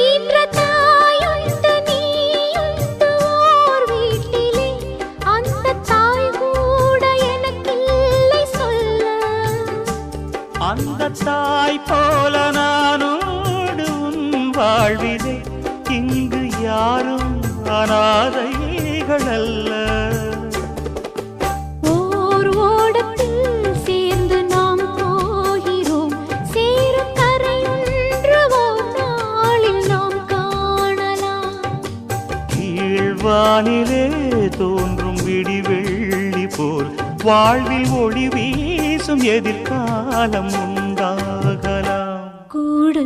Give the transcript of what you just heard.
ஈன்ற தாயுண்டு நீயுண்டு ஓர் வீட்டிலே, அந்த தாய் கூட எனக்கில்லை சொல்ல. அந்த தாய் போல நானோடு உன் வாழ்விலே, இங்கு யாரும் அனாதைகள் அல்ல. ஓர் ஓடத்தில் சேர்ந்து நாம் போகிறோம், சேரும் கரையொன்று ஓர் நாளில் நாம் காணலாம். கீழ்வானிலே தோன்றும் விடிவெள்ளி போல் வாழ்வில் ஒளி வீசும் எதிர்காலம் உண்டாகலாம். கூடு